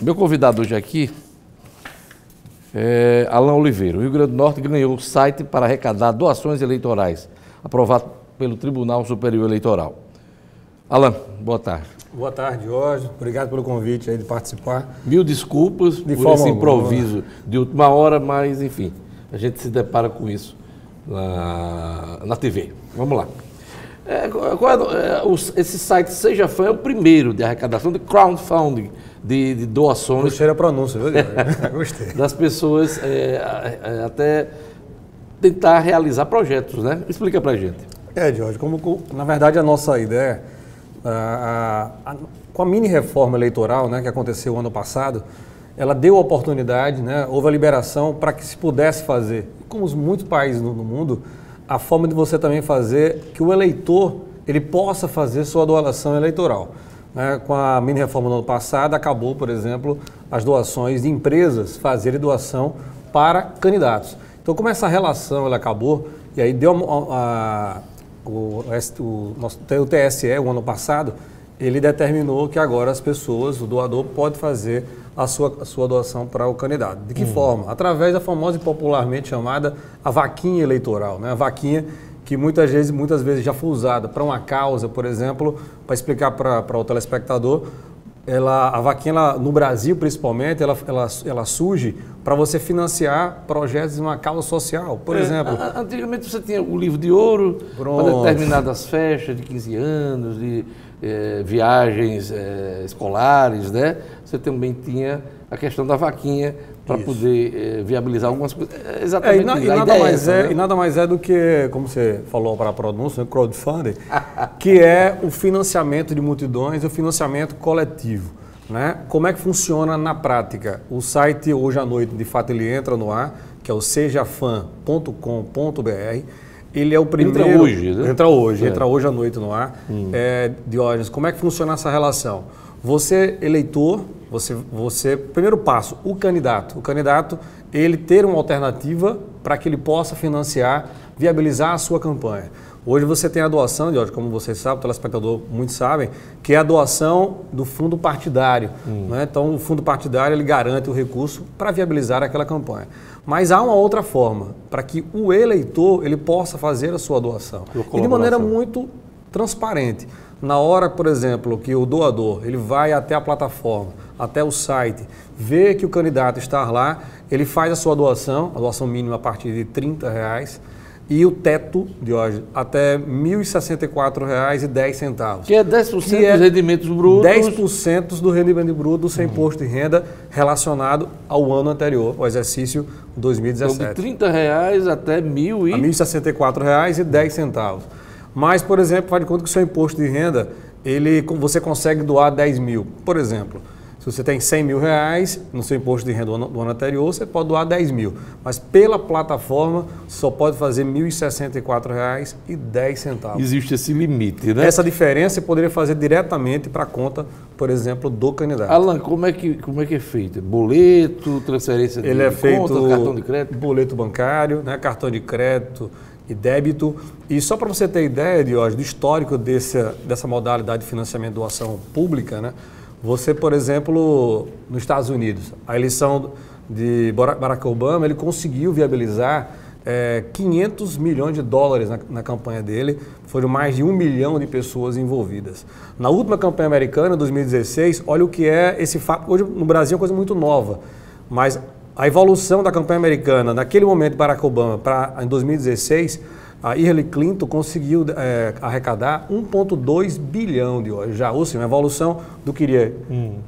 Meu convidado hoje aqui é Alan Oliveira. O Rio Grande do Norte ganhou o site para arrecadar doações eleitorais, aprovado pelo Tribunal Superior Eleitoral. Alan, boa tarde. Boa tarde, Jorge. Obrigado pelo convite aí de participar. Mil desculpas por esse improviso de última hora, mas enfim, a gente se depara com isso na TV. Vamos lá. Esse site Seja Fã é o primeiro de arrecadação de crowdfunding, de doações. Gostei da pronúncia, viu? Gostei. Das pessoas até tentar realizar projetos, né? Explica pra gente. Jorge, na verdade a nossa ideia, com a mini reforma eleitoral, né, que aconteceu ano passado, ela deu a oportunidade, né, houve a liberação para que se pudesse fazer, como muitos países no mundo, a forma de você também fazer que o eleitor ele possa fazer sua doação eleitoral. Com a mini reforma do ano passado, acabou, por exemplo, as doações de empresas fazerem doação para candidatos. Então, como essa relação ela acabou, e aí deu o TSE, o ano passado, ele determinou que agora as pessoas, o doador, pode fazer a sua doação para o candidato. De que forma? Através da famosa e popularmente chamada a vaquinha eleitoral, né? A vaquinha que muitas vezes já foi usada para uma causa, por exemplo, para explicar para o telespectador, a vaquinha, no Brasil principalmente, ela surge para você financiar projetos de uma causa social, por exemplo. Antigamente você tinha o livro de ouro para determinadas festas de 15 anos, de viagens escolares, né? Você também tinha a questão da vaquinha para poder viabilizar algumas coisas. Exatamente. E nada mais é do que, como você falou para a pronúncia, crowdfunding, que é o financiamento de multidões, o financiamento coletivo. Né? Como é que funciona na prática? O site, hoje à noite, de fato, ele entra no ar, que é o sejafan.com.br. Ele é o primeiro... Entra hoje, né? Entra hoje à noite no ar. Diógenes, como é que funciona essa relação? Você, eleitor, primeiro passo, o candidato, ele ter uma alternativa para que ele possa financiar, viabilizar a sua campanha. Hoje você tem a doação, Diógenes, como você sabe, o telespectador muitos sabem, que é a doação do fundo partidário. Né? Então, o fundo partidário ele garante o recurso para viabilizar aquela campanha. Mas há uma outra forma, para que o eleitor ele possa fazer a sua doação. E de maneira muito transparente. Na hora, por exemplo, que o doador ele vai até a plataforma, até o site, vê que o candidato está lá, ele faz a sua doação, a doação mínima a partir de R$30, e o teto de hoje até R$ 1.064,10. Que é 10% dos rendimentos brutos. 10% do rendimento bruto sem imposto de renda relacionado ao ano anterior, ao exercício 2017. Então, de R$30 até R$ 1.064,10. Mas, por exemplo, faz de conta que o seu imposto de renda, você consegue doar 10 mil. Por exemplo, se você tem R$100 mil no seu imposto de renda do ano anterior, você pode doar 10 mil. Mas pela plataforma, você só pode fazer R$ 1.064,10. Existe esse limite, né? Essa diferença você poderia fazer diretamente para a conta, por exemplo, do candidato. Alan, como é que é feito? Boleto, transferência de conta, cartão de crédito? Boleto bancário, né, cartão de crédito e débito. E só para você ter ideia, Diógenes, do histórico dessa modalidade de financiamento de doação pública, né? Você, por exemplo, nos Estados Unidos, a eleição de Barack Obama, ele conseguiu viabilizar $500 milhões na campanha dele, foram mais de 1 milhão de pessoas envolvidas. Na última campanha americana, 2016, olha o que é esse fato. Hoje no Brasil é uma coisa muito nova, mas a evolução da campanha americana, naquele momento de Barack Obama, em 2016, a Hillary Clinton conseguiu arrecadar 1,2 bilhão de hoje, já, ou seja, uma evolução do que iria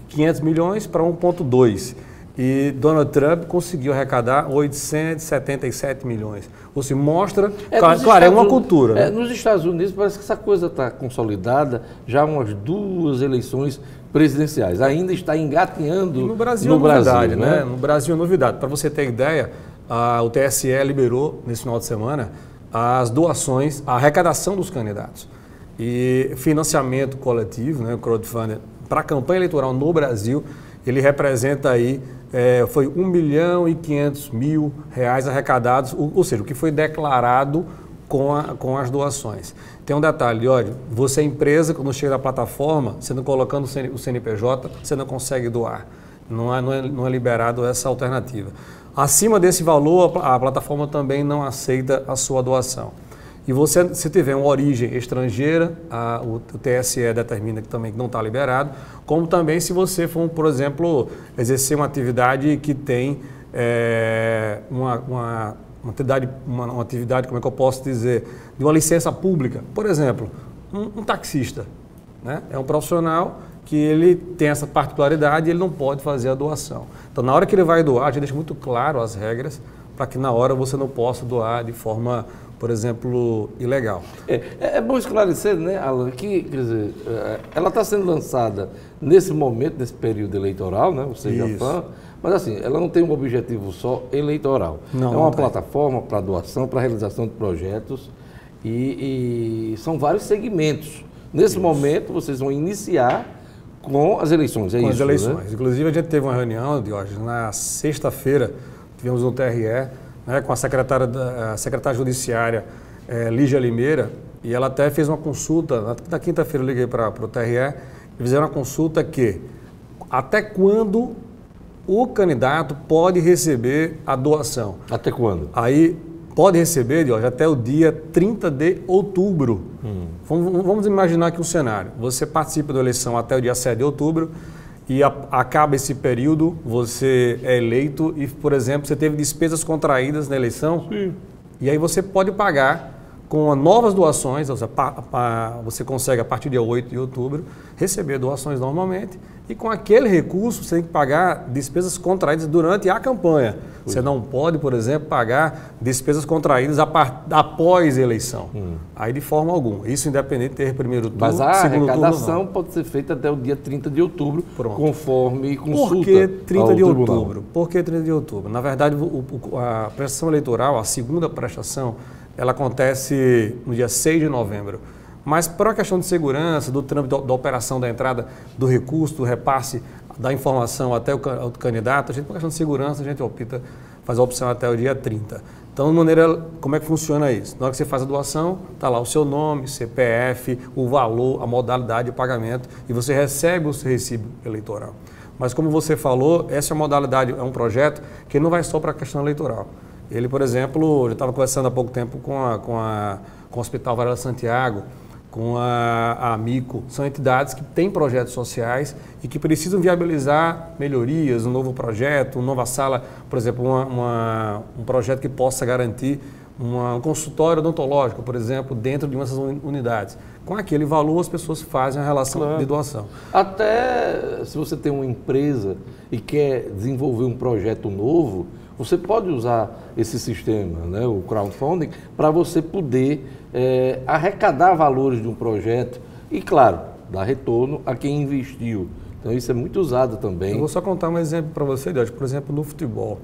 500 milhões para 1,2. E Donald Trump conseguiu arrecadar 877 milhões. Ou seja, mostra, claro, é uma cultura. Né? Nos Estados Unidos parece que essa coisa está consolidada já há umas 2 eleições presidenciais. Ainda está engatinhando no Brasil. Novidade, né? No Brasil é novidade. Para você ter ideia, o TSE liberou nesse final de semana as doações, a arrecadação dos candidatos. E financiamento coletivo, né, o crowdfunding, para a campanha eleitoral no Brasil, ele representa aí, foi R$1.500.000 arrecadados, ou seja, o que foi declarado com as doações. Tem um detalhe, olha, você é empresa, quando chega na plataforma, você não colocando o CNPJ, você não consegue doar. não é liberado essa alternativa. Acima desse valor, a plataforma também não aceita a sua doação. E você, se tiver uma origem estrangeira, o TSE determina que também não está liberado, como também se você for, por exemplo, exercer uma atividade que tem uma atividade, como é que eu posso dizer, de uma licença pública. Por exemplo, um taxista, né? É um profissional que ele tem essa particularidade e ele não pode fazer a doação. Então, na hora que ele vai doar, a gente deixa muito claro as regras para que na hora você não possa doar de forma, por exemplo, ilegal. É bom esclarecer, né, Alan, que, quer dizer, ela está sendo lançada nesse momento, nesse período eleitoral, né, o Seja-Fã, mas assim, ela não tem um objetivo só eleitoral. Não, é uma plataforma para doação, para realização de projetos e são vários segmentos. Nesse momento, vocês vão iniciar com as eleições, com isso, as eleições. Né? Inclusive, a gente teve uma reunião, Diógenes, na sexta-feira, tivemos no TRE, né, com a secretária judiciária, Lígia Limeira, e ela até fez uma consulta, na quinta-feira eu liguei para o TRE, e fizeram uma consulta que até quando o candidato pode receber a doação. Até quando? Aí pode receber, Diógenes, até o dia 30 de outubro. Vamos imaginar aqui um cenário. Você participa da eleição até o dia 7 de outubro e acaba esse período, você é eleito e, por exemplo, você teve despesas contraídas na eleição. Sim. E aí você pode pagar com novas doações, ou seja, você consegue a partir do dia 8 de outubro receber doações normalmente e com aquele recurso você tem que pagar despesas contraídas durante a campanha. Você não pode, por exemplo, pagar despesas contraídas após a eleição. Aí de forma alguma. Isso independente de ter primeiro turno, mas a segundo arrecadação turno, pode ser feita até o dia 30 de outubro, Pronto. Conforme consulta. Por que 30 de tribunal. outubro? Por que 30 de outubro? Na verdade, a prestação eleitoral, a segunda prestação, ela acontece no dia 6 de novembro. Mas por uma questão de segurança, do trâmite da operação da entrada do recurso, do repasse da informação até o candidato, por questão de segurança, a gente opta fazer a opção até o dia 30. Então, de maneira, como é que funciona isso? Na hora que você faz a doação, está lá o seu nome, CPF, o valor, a modalidade de pagamento e você recebe o seu recibo eleitoral. Mas como você falou, essa modalidade é um projeto que não vai só para a questão eleitoral. Ele, por exemplo, eu estava conversando há pouco tempo com o Hospital Varela Santiago, com a Amico, são entidades que têm projetos sociais e que precisam viabilizar melhorias, um novo projeto, uma nova sala, por exemplo, um projeto que possa garantir um consultório odontológico, por exemplo, dentro de uma dessas unidades. Com aquele valor, as pessoas fazem a relação de doação. Até se você tem uma empresa e quer desenvolver um projeto novo, você pode usar esse sistema, né, o crowdfunding, para você poder arrecadar valores de um projeto e, claro, dar retorno a quem investiu. Então, isso é muito usado também. Eu vou só contar um exemplo para você, Deus. Por exemplo, no futebol.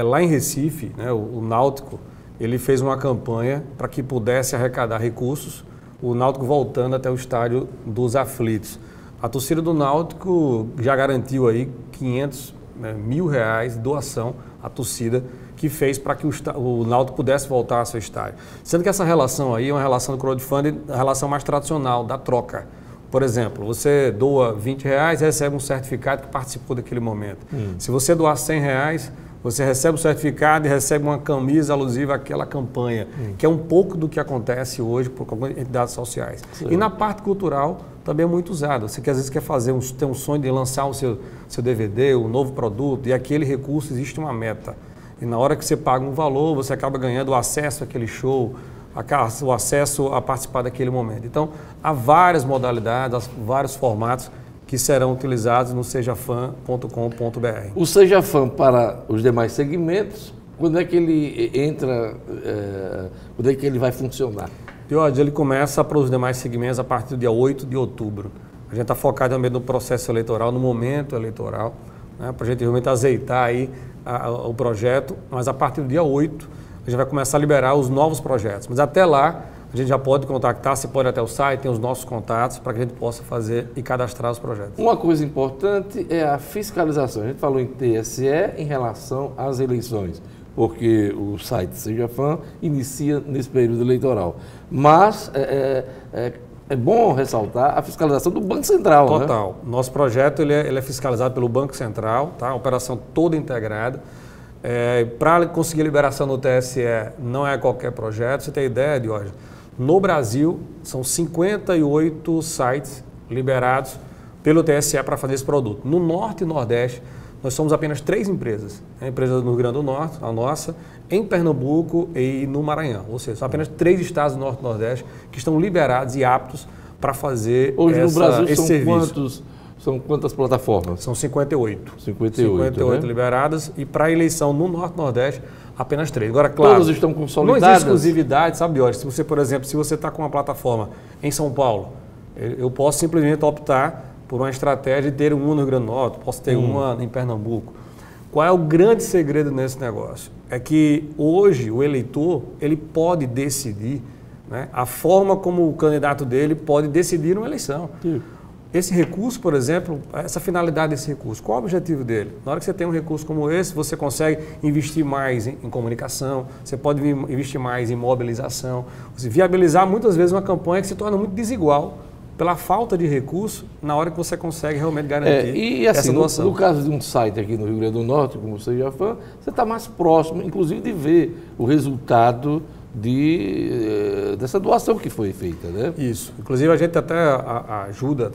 Lá em Recife, né, o Náutico, ele fez uma campanha para que pudesse arrecadar recursos, o Náutico voltando até o estádio dos Aflitos. A torcida do Náutico já garantiu aí 500 mil reais de doação à torcida que fez para que o Náutico pudesse voltar ao seu estádio. Sendo que essa relação aí é uma relação do crowdfunding, a relação mais tradicional, da troca. Por exemplo, você doa 20 reais e recebe um certificado que participou daquele momento. Se você doar 100 reais, você recebe o certificado e recebe uma camisa alusiva àquela campanha, que é um pouco do que acontece hoje por algumas entidades sociais. Sim. E na parte cultural também é muito usado. Você que às vezes quer ter um sonho de lançar o seu DVD, um novo produto, e aquele recurso existe uma meta. E na hora que você paga um valor, você acaba ganhando o acesso àquele show, o acesso a participar daquele momento. Então, há várias modalidades, vários formatos que serão utilizados no sejafan.com.br. O Seja-Fã para os demais segmentos, quando é que ele entra, quando é que ele vai funcionar? Diógenes, ele começa para os demais segmentos a partir do dia 8 de outubro. A gente está focado também no processo eleitoral, no momento eleitoral, né, para a gente realmente azeitar aí o projeto, mas a partir do dia 8 a gente vai começar a liberar os novos projetos. Mas até lá, a gente já pode contactar, você pode ir até o site, tem os nossos contatos para que a gente possa fazer e cadastrar os projetos. Uma coisa importante é a fiscalização. A gente falou em TSE em relação às eleições, porque o site Seja-Fã inicia nesse período eleitoral. Mas é bom ressaltar a fiscalização do Banco Central. Total. Né? Nosso projeto ele é fiscalizado pelo Banco Central, tá? A operação toda integrada. Para conseguir liberação no TSE não é qualquer projeto. Você tem ideia, Diógenes? No Brasil, são 58 sites liberados pelo TSE para fazer esse produto. No Norte e Nordeste, nós somos apenas 3 empresas. A empresa do Rio Grande do Norte, a nossa, em Pernambuco e no Maranhão. Ou seja, são apenas 3 estados do Norte e Nordeste que estão liberados e aptos para fazer hoje no Brasil esse são serviço. São quantas plataformas? São 58. 58 né? liberadas e para a eleição no Norte e Nordeste, apenas 3. Agora, claro, todas estão consolidadas? Não existe exclusividade, sabe, Diógenes? Se você, por exemplo, se você está com uma plataforma em São Paulo, eu posso simplesmente optar por uma estratégia de ter uma no Rio Grande do Norte, posso ter uma em Pernambuco. Qual é o grande segredo nesse negócio? É que hoje o eleitor ele pode decidir, né, a forma como o candidato dele pode decidir uma eleição. Sim. Esse recurso, por exemplo, essa finalidade desse recurso, qual é o objetivo dele? Na hora que você tem um recurso como esse, você consegue investir mais em comunicação, você pode investir mais em mobilização, você viabilizar muitas vezes uma campanha que se torna muito desigual pela falta de recurso na hora que você consegue realmente garantir e assim, essa doação. No caso de um site aqui no Rio Grande do Norte, como você já falou, você está mais próximo, inclusive, de ver o resultado dessa doação que foi feita, né? Isso. Inclusive a gente até ajuda,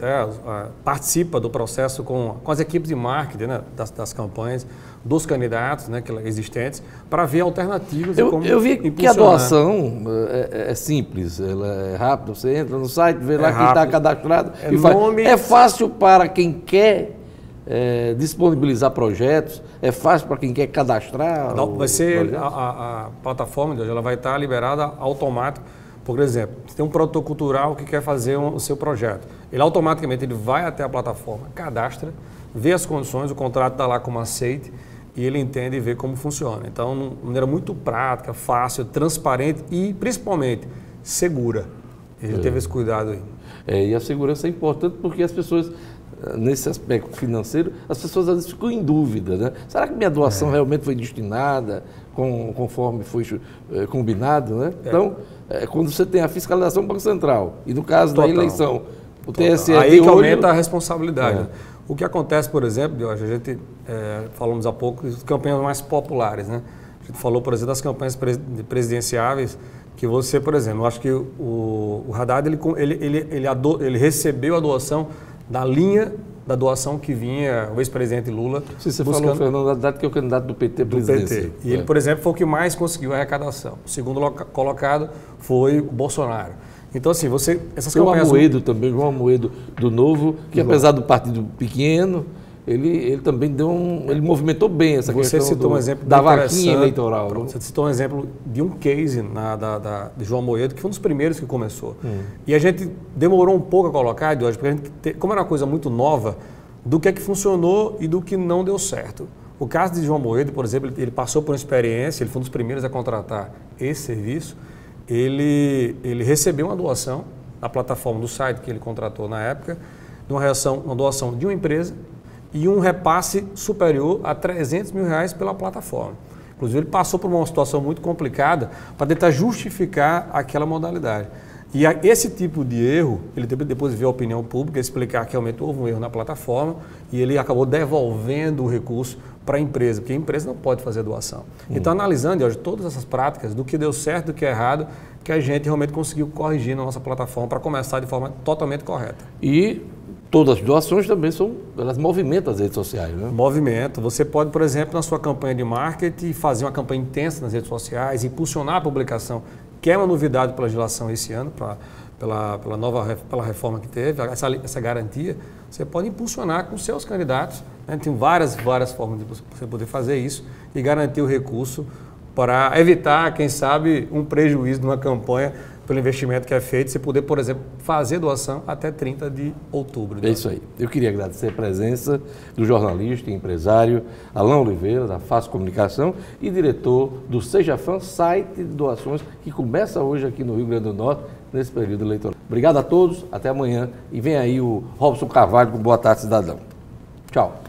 participa do processo com as equipes de marketing, né, das campanhas, dos candidatos, né, existentes, para ver alternativas e como eu vi impulsionar. Que a doação é simples, ela é rápida, você entra no site, vê lá quem está cadastrado e faz. É fácil para quem quer disponibilizar projetos, é fácil para quem quer cadastrar. Vai ser a plataforma, ela vai estar liberada automático. Por exemplo, você tem um produtor cultural que quer fazer o seu projeto. Ele automaticamente vai até a plataforma, cadastra, vê as condições, o contrato está lá como aceite e ele entende e vê como funciona. Então, de uma maneira muito prática, fácil, transparente e principalmente segura. A gente teve esse cuidado aí. E a segurança é importante porque as pessoas, nesse aspecto financeiro, as pessoas às vezes ficam em dúvida, né? Será que minha doação realmente foi destinada conforme foi combinado, né? Então, quando você tem a fiscalização do Banco Central e no caso da eleição, o TSE... Aí que aumenta a responsabilidade. O que acontece, por exemplo, a gente falamos há pouco das campanhas mais populares, né? A gente falou, por exemplo, das campanhas presidenciáveis, que você, por exemplo, eu acho que o Haddad ele recebeu a doação da linha da doação que vinha o ex-presidente Lula. Sim, você falou, Fernando Haddad, que é o candidato do PT presidência. E ele, por exemplo, foi o que mais conseguiu a arrecadação. O segundo colocado foi o Bolsonaro. Então, assim, essas campanhas... O Amoedo também, João Amoedo do Novo, que apesar do partido pequeno, ele também ele movimentou bem essa questão citou um exemplo da vaquinha eleitoral. Você citou um exemplo de um case de João Amoedo, que foi um dos primeiros que começou. E a gente demorou um pouco a colocar, Diógenes, porque a gente, como era uma coisa muito nova, do que é que funcionou e do que não deu certo. O caso de João Amoedo, por exemplo, ele passou por uma experiência, ele foi um dos primeiros a contratar esse serviço. Ele recebeu uma doação na plataforma do site que ele contratou na época, uma doação de uma empresa e um repasse superior a R$300 mil pela plataforma. Inclusive, ele passou por uma situação muito complicada para tentar justificar aquela modalidade. E esse tipo de erro, ele depois veio a opinião pública explicar que realmente houve um erro na plataforma e ele acabou devolvendo o recurso para a empresa, porque a empresa não pode fazer doação. Então, analisando hoje todas essas práticas, do que deu certo, do que é errado, que a gente realmente conseguiu corrigir na nossa plataforma para começar de forma totalmente correta. E todas as doações também elas movimentam as redes sociais, né? Movimento. Você pode, por exemplo, na sua campanha de marketing, fazer uma campanha intensa nas redes sociais, impulsionar a publicação, que é uma novidade pela legislação esse ano, pela reforma que teve, essa garantia. Você pode impulsionar com seus candidatos, né? Tem várias formas de você poder fazer isso e garantir o recurso para evitar, quem sabe, um prejuízo numa campanha pelo investimento que é feito, você poder, por exemplo, fazer doação até 30 de outubro. É isso aí. Eu queria agradecer a presença do jornalista e empresário Alain Oliveira, da Fácil Comunicação, e diretor do Seja Fã, site de doações, que começa hoje aqui no Rio Grande do Norte, nesse período eleitoral. Obrigado a todos, até amanhã. E vem aí o Robson Carvalho com Boa Tarde, Cidadão. Tchau.